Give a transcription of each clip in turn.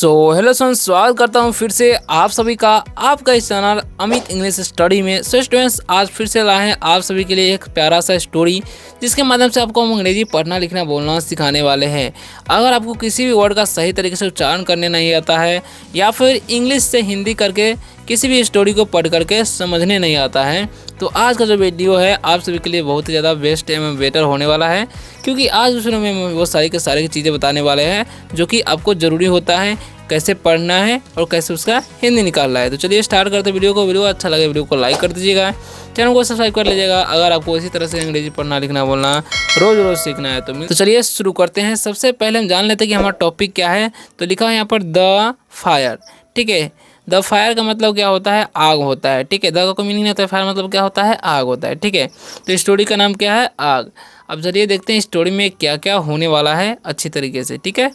Hello students, स्वागत करता हूँ फिर से आप सभी का आपका इस चैनल अमित इंग्लिश स्टडी में। स्टूडेंट्स, आज फिर से लाए हैं आप सभी के लिए एक प्यारा सा स्टोरी जिसके माध्यम से आपको हम अंग्रेजी पढ़ना लिखना बोलना सिखाने वाले हैं। अगर आपको किसी भी वर्ड का सही तरीके से उच्चारण करने नहीं आता है या फिर इंग्लिश से हिंदी करके किसी भी स्टोरी को पढ़ करके समझने नहीं आता है, तो आज का जो वीडियो है आप सभी के लिए बहुत ही ज़्यादा बेस्ट एवं बेटर होने वाला है, क्योंकि आज उस में वो सारी के सारी चीज़ें बताने वाले हैं जो कि आपको ज़रूरी होता है, कैसे पढ़ना है और कैसे उसका हिंदी निकालना है। तो चलिए स्टार्ट करते हैं वीडियो को। वीडियो अच्छा लगे वीडियो को लाइक कर दीजिएगा, चैनल को सब्सक्राइब कर लीजिएगा अगर आपको इसी तरह से अंग्रेजी पढ़ना लिखना बोलना रोज़ रोज़ सीखना है। तो चलिए शुरू करते हैं। सबसे पहले हम जान लेते हैं कि हमारा टॉपिक क्या है। तो लिखा है यहाँ पर द फायर। ठीक है, द फायर का मतलब क्या होता है? आग होता है। ठीक है, द का मीनिंग होता है फायर मतलब क्या होता है? आग होता है। ठीक है, तो स्टोरी का नाम क्या है? आग। अब चलिए देखते हैं स्टोरी में क्या क्या होने वाला है अच्छी तरीके से। ठीक है,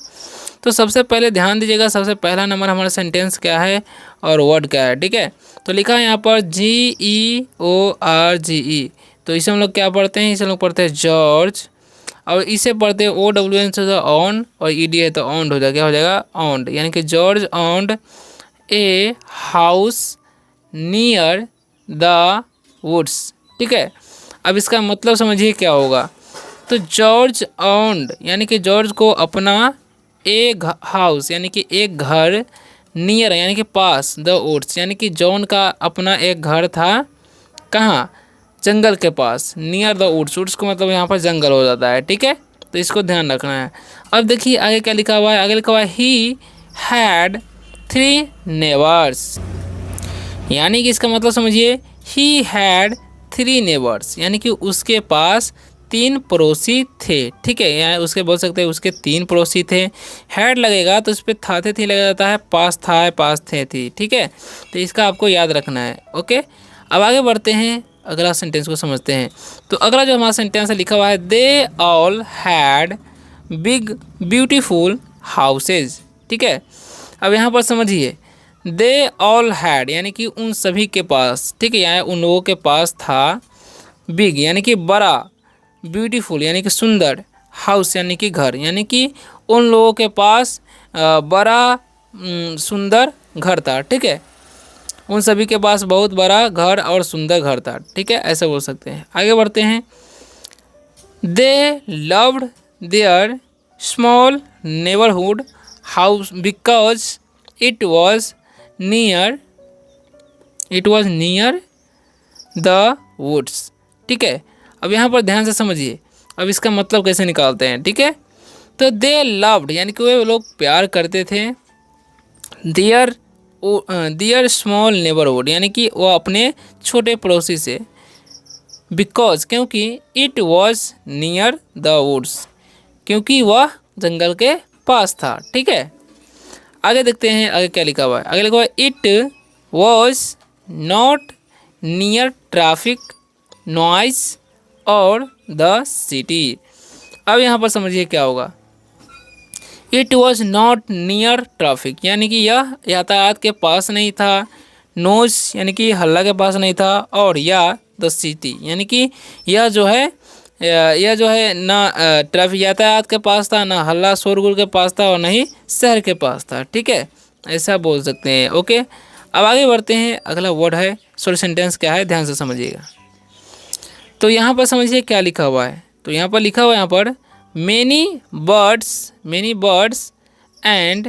तो सबसे पहले ध्यान दीजिएगा, सबसे पहला नंबर हमारा सेंटेंस क्या है और वर्ड क्या है। ठीक है, तो लिखा है यहाँ पर GEORGE। तो इसे हम लोग क्या पढ़ते हैं? इसे हम लोग पढ़ते हैं जॉर्ज, और इसे पढ़ते हैं OWN से ऑन, और ED है तो ऑन्ड हो जाएगा। क्या हो जाएगा? ऑन्ड, यानी कि George owned a house near the woods. ठीक है, अब इसका मतलब समझिए क्या होगा। तो जॉर्ज ऑन्ड यानी कि जॉर्ज को अपना एक हाउस यानी कि एक घर, नियर यानी कि पास, द वुड्स यानी कि जॉन का अपना एक घर था। कहाँ? जंगल के पास। नियर द वुड्स, वुड्स को मतलब यहाँ पर जंगल हो जाता है। ठीक है, तो इसको ध्यान रखना है। अब देखिए आगे क्या लिखा हुआ है। आगे लिखा हुआ है ही हैड 3 नेबर्स, यानी कि इसका मतलब समझिए ही हैड 3 नेबर्स यानी कि उसके पास 3 पड़ोसी थे। ठीक है, यानी उसके बोल सकते हैं उसके 3 पड़ोसी थे। हैड लगेगा तो उस पर था थे थी लगा जाता है, पास था है पास थे थी। ठीक है, तो इसका आपको याद रखना है। ओके, अब आगे बढ़ते हैं, अगला सेंटेंस को समझते हैं। तो अगला जो हमारा सेंटेंस है लिखा हुआ है they all had big beautiful houses. ठीक है, अब यहाँ पर समझिए दे ऑल हैड यानी कि उन सभी के पास। ठीक है, यहाँ उन लोगों के पास था बिग यानी कि बड़ा, ब्यूटीफुल यानी कि सुंदर, हाउस यानी कि घर, यानी कि उन लोगों के पास बड़ा सुंदर घर था। ठीक है, उन सभी के पास बहुत बड़ा घर और सुंदर घर था। ठीक है, ऐसे बोल सकते हैं। आगे बढ़ते हैं। They loved their small neighbourhood house because it was near the woods. ठीक है, अब यहाँ पर ध्यान से समझिए, अब इसका मतलब कैसे निकालते हैं। ठीक है, तो दे लव्ड यानी कि वे लोग प्यार करते थे दियर स्मॉल नेबरहुड यानी कि वो अपने छोटे पड़ोसी से, बिकॉज क्योंकि it was near the woods क्योंकि वह जंगल के पास था। ठीक है, आगे देखते हैं आगे क्या लिखा हुआ है। आगे लिखा हुआ है it was not near traffic noise और द सिटी। अब यहाँ पर समझिए क्या होगा। It was not near traffic यानी कि यह यातायात के पास नहीं था, नॉइस यानी कि हल्ला के पास नहीं था, और या द सिटी यानी कि यह जो है ना ट्रैफिक यातायात के पास था, ना हल्ला शोरगुल के पास था, और ना ही शहर के पास था। ठीक है, ऐसा बोल सकते हैं। ओके, अब आगे बढ़ते हैं। अगला वर्ड है सॉरी सेंटेंस क्या है, ध्यान से समझिएगा। तो यहाँ पर समझिए क्या लिखा हुआ है। तो यहाँ पर लिखा हुआ है यहाँ पर many birds and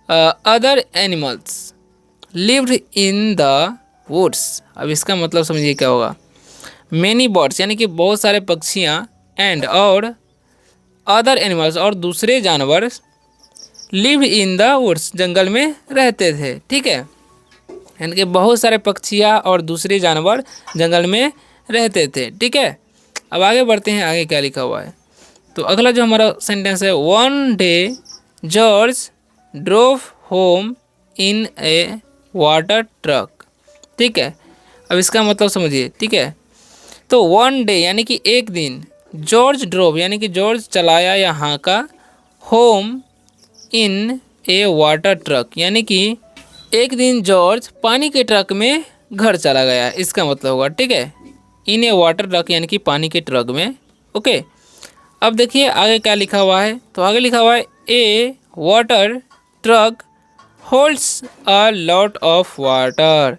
other animals lived in the woods. अब इसका मतलब समझिए क्या होगा। मैनी बर्ड्स यानी कि बहुत सारे पक्षियाँ, एंड और अदर एनिमल्स और दूसरे जानवर, लिव्ड इन द वुड्स जंगल में रहते थे। ठीक है, यानी कि बहुत सारे पक्षियाँ और दूसरे जानवर जंगल में रहते थे। ठीक है, अब आगे बढ़ते हैं। आगे क्या लिखा हुआ है। तो अगला जो हमारा सेंटेंस है one day George drove home in A water truck. ठीक है, अब इसका मतलब समझिए। ठीक है, तो वन डे यानी कि एक दिन, जॉर्ज ड्रोव यानी कि जॉर्ज चलाया यहाँ का, home in A water truck यानी कि एक दिन जॉर्ज पानी के ट्रक में घर चला गया, इसका मतलब होगा। ठीक है, इन ए वाटर ट्रक यानी कि पानी के ट्रक में। ओके, अब देखिए आगे क्या लिखा हुआ है। तो आगे लिखा हुआ है a water truck holds a lot of water.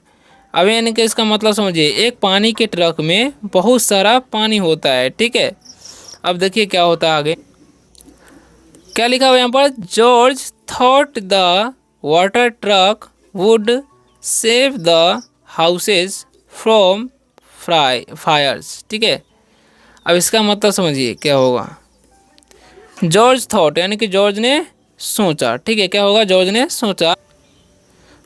अब यानी कि इसका मतलब समझिए, एक पानी के ट्रक में बहुत सारा पानी होता है, ठीक है। अब देखिए क्या होता है आगे, क्या लिखा हुआ है यहाँ पर, George thought the water truck would save the houses from fires, ठीक है। अब इसका मतलब समझिए क्या होगा, जॉर्ज थॉट यानी कि जॉर्ज ने सोचा, ठीक है। क्या होगा, जॉर्ज ने सोचा,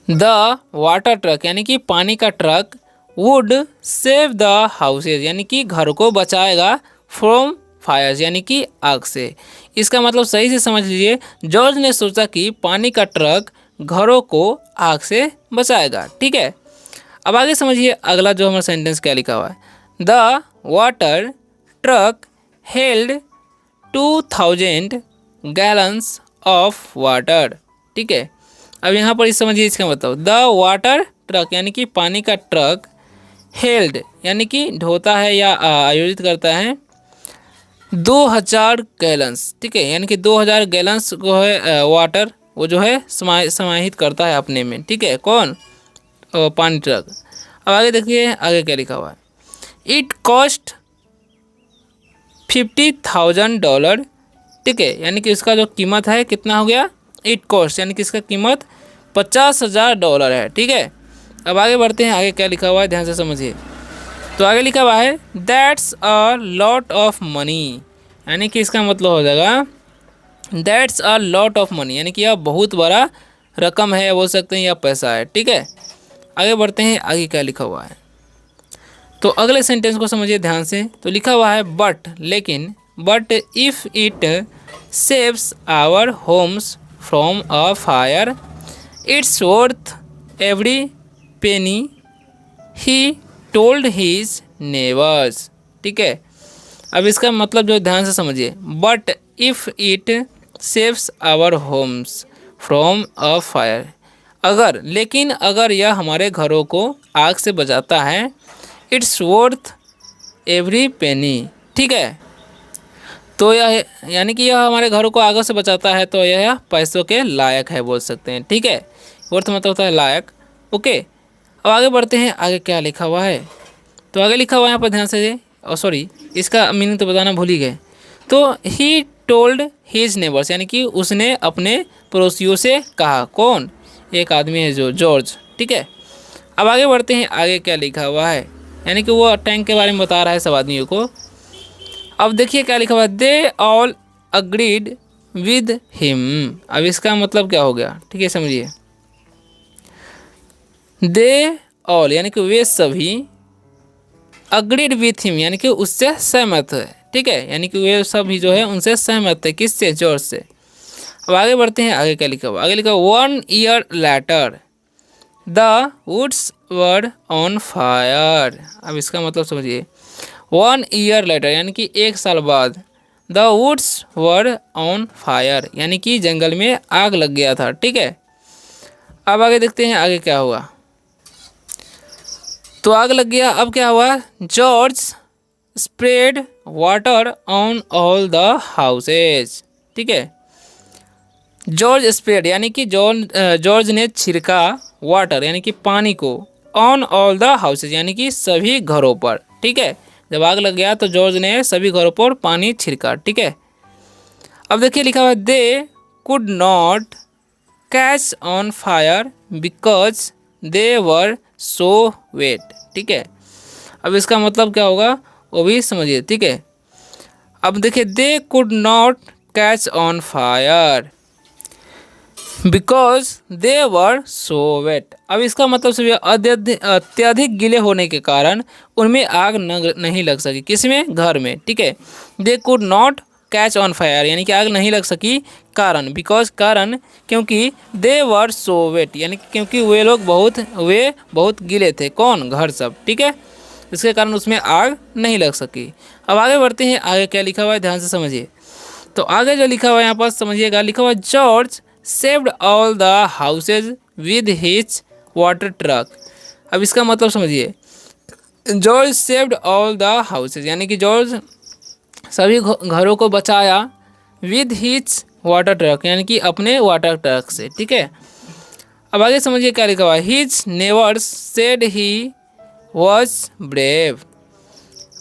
द वाटर ट्रक यानी कि पानी का truck, would save the houses यानी कि घर को बचाएगा, फ्रॉम फायर्स यानी कि आग से। इसका मतलब सही से समझ लीजिए, जॉर्ज ने सोचा कि पानी का ट्रक घरों को आग से बचाएगा, ठीक है। अब आगे समझिए अगला जो हमारा सेंटेंस क्या लिखा हुआ है, the water truck held 2000 gallons of water, ठीक है। अब यहाँ पर इस समझिए इसका मतलब, द वाटर ट्रक यानी कि पानी का ट्रक, हेल्ड यानी कि ढोता है या आयोजित करता है, 2000 गैलन्स, ठीक है, यानी कि 2000 गैलन्स को है वाटर, वो जो है समाहित करता है अपने में, ठीक है, कौन, पानी ट्रक। अब आगे देखिए आगे क्या लिखा हुआ है, इट कॉस्ट $50,000, ठीक है, यानी कि इसका जो कीमत है कितना हो गया, इट कॉस्ट यानी कि इसका कीमत $50,000 है, ठीक है। अब आगे बढ़ते हैं, आगे क्या लिखा हुआ है ध्यान से समझिए। तो आगे लिखा हुआ है, that's a lot of money, यानी कि इसका मतलब हो जाएगा, that's a lot of money यानी कि यह बहुत बड़ा रकम है, बोल सकते हैं, या पैसा है, ठीक है। आगे बढ़ते हैं, आगे क्या लिखा हुआ है, तो अगले सेंटेंस को समझिए ध्यान से। तो लिखा हुआ है, बट लेकिन, but if it saves our homes from a fire it's worth every penny he told his neighbours, ठीक है। अब इसका मतलब जो ध्यान से समझिए, but if it saves our homes from a fire, अगर, लेकिन अगर यह हमारे घरों को आग से बचाता है, इट्स वर्थ एवरी पेनी, ठीक है। तो यह यानी कि यह हमारे घरों को आग से बचाता है, तो यह पैसों के लायक है, बोल सकते हैं, ठीक है। वर्थ मतलब होता है लायक, ओके। अब आगे बढ़ते हैं, आगे क्या लिखा हुआ है, तो आगे लिखा हुआ है यहाँ पर ध्यान से, सॉरी इसका मीनिंग तो बताना भूल ही गए। तो ही टोल्ड हीज नेबर्स यानी कि उसने अपने पड़ोसियों से कहा, कौन, एक आदमी है जो जॉर्ज, ठीक है। अब आगे बढ़ते हैं, आगे क्या लिखा हुआ है, यानी कि वो टैंक के बारे में बता रहा है सब आदमियों को। अब देखिए क्या लिखा हुआ है, they all agreed with him. अब इसका मतलब क्या हो गया, ठीक है, समझिए, दे ऑल यानी कि वे सभी, अग्रीड विथ हिम यानी कि उससे सहमत है, ठीक है, यानी कि वे सभी जो है उनसे सहमत है, किससे, जॉर्ज से। अब आगे बढ़ते हैं, आगे क्या लिखा हुआ, आगे लिखा 1 year later the woods were on fire. अब इसका मतलब समझिए, 1 ईयर लेटर यानी कि 1 साल बाद, the woods were on fire यानी कि जंगल में आग लग गया था, ठीक है। अब आगे देखते हैं आगे क्या हुआ, तो आग लग गया, अब क्या हुआ, George spread water on all the houses, ठीक है। जॉर्ज स्प्रेड यानी कि जॉर्ज ने छिड़का, वाटर यानी कि पानी को, ऑन ऑल द हाउसेज यानी कि सभी घरों पर, ठीक है। जब आग लग गया तो जॉर्ज ने सभी घरों पर पानी छिड़का, ठीक है। अब देखिए लिखा हुआ है, they could not catch on fire because they were so wet, ठीक है। अब इसका मतलब क्या होगा वो भी समझिए, ठीक है। अब देखिए, they could not catch on fire because they were so wet. अब इसका मतलब समझिए, अत्यधिक गीले होने के कारण उनमें आग नहीं लग सकी, किसमें, घर में, ठीक है। They could not catch on fire यानी कि आग नहीं लग सकी, कारण, बिकॉज कारण, क्योंकि दे वर सो वेट यानी कि क्योंकि वे बहुत गीले थे, कौन, घर सब, ठीक है। इसके कारण उसमें आग नहीं लग सकी। अब आगे बढ़ते हैं, आगे क्या लिखा हुआ है ध्यान से समझिए। तो आगे जो लिखा हुआ है यहाँ पर समझिएगा, लिखा हुआ है, George saved all the houses with his water truck. अब इसका मतलब समझिए, George saved all the houses यानी कि जॉर्ज सभी घरों को बचाया, विद हिज वाटर ट्रक यानी कि अपने वाटर ट्रक से, ठीक है। अब आगे समझिए क्या लिखा हुआ है, his neighbours said he was brave.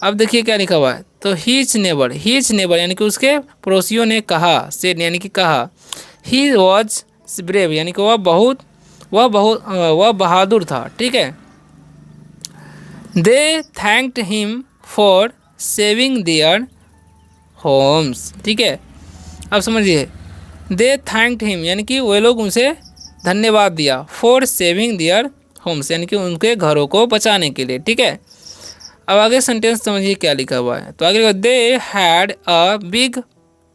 अब देखिए क्या लिखा हुआ है, तो हिज नेबर यानी कि उसके पड़ोसियों ने कहा, सेड यानी कि कहा, ही वॉज ब्रेव यानी कि वह बहादुर था, ठीक है। They thanked him for saving their homes, ठीक है। अब समझिए, दे थैंक्ड हिम यानी कि वे लोग उनसे धन्यवाद दिया, फॉर सेविंग देयर होम्स यानी कि उनके घरों को बचाने के लिए, ठीक है। अब आगे सेंटेंस समझिए क्या लिखा हुआ है, तो आगे they had a big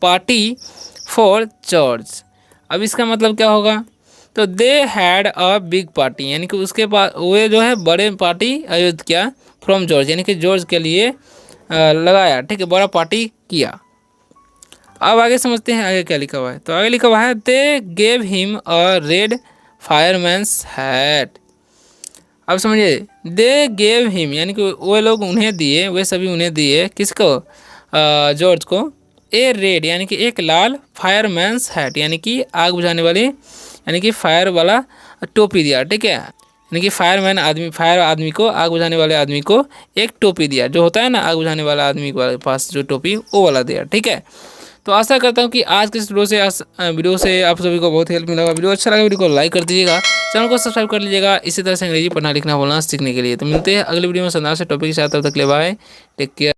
party for George. अब इसका मतलब क्या होगा, तो they had a big party यानी कि उसके पास वे जो है बड़े पार्टी आयोजित किया फ्रॉम जॉर्ज यानी कि जॉर्ज के लिए लगाया, ठीक है, बड़ा पार्टी किया। अब आगे समझते हैं आगे क्या लिखा हुआ है, तो आगे लिखा हुआ है they gave him a red fireman's hat. अब समझिए, दे गेव हिम यानी कि वे लोग उन्हें दिए, वे सभी उन्हें दिए, किसको, जॉर्ज को, ए रेड यानी कि एक लाल, फायरमैन्स हैट यानी कि आग बुझाने वाली यानी कि फायर वाला टोपी दिया, ठीक है। यानी कि फायर आदमी को, आग बुझाने वाले आदमी को एक टोपी दिया, जो होता है ना आग बुझाने वाला आदमी के पास जो टोपी, वो वाला दिया, ठीक है। तो आशा करता हूँ कि आज के इस वीडियो से आप सभी को बहुत हेल्प मिला होगा। वीडियो अच्छा लगा वीडियो को लाइक कर दीजिएगा, चैनल को सब्सक्राइब कर लीजिएगा इसी तरह से अंग्रेजी पढ़ना लिखना बोलना सीखने के लिए। तो मिलते हैं अगले वीडियो में शानदार से टॉपिक के साथ, तब तक के लिए बाय, टेक केयर।